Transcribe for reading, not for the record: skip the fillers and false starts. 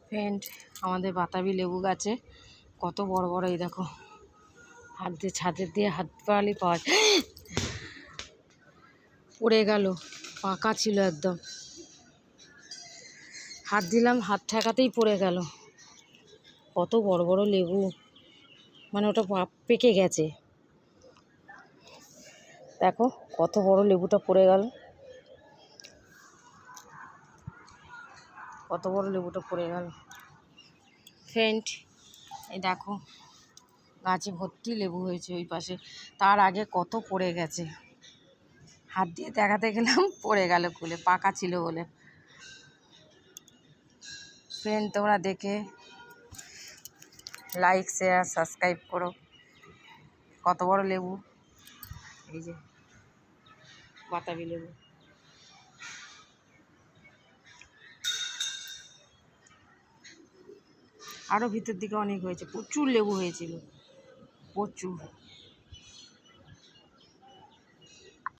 Friend, আমাদের বাতাবি লেবু গাছে কত বড় বড়, এই দেখো, হাত দিয়ে ছাদের দিয়ে হাত পালি পাওয়া যায়। পড়ে গেল, পাকা ছিল একদম, হাত দিলাম, হাত ঠেকাতেই পড়ে গেল। কত বড় বড় লেবু, মানে ওটা পেকে গেছে। দেখো কত বড় লেবুটা পড়ে গেল, কত বড় লেবুটা পড়ে গেল। ফ্রেন্ড, এই দেখো গাছে ভর্তি লেবু হয়েছে ওই পাশে, তার আগে কত পড়ে গেছে। হাত দিয়ে দেখাতে গেলাম, পড়ে গেল খুলে, পাকা ছিল বলে। ফ্রেন্ড, তোমরা দেখে লাইক শেয়ার সাবস্ক্রাইব করো। কত বড় লেবু, এই যে বাতাবি লেবু। আরও ভিতর দিকে অনেক হয়েছে, প্রচুর লেবু হয়েছিল, প্রচুর।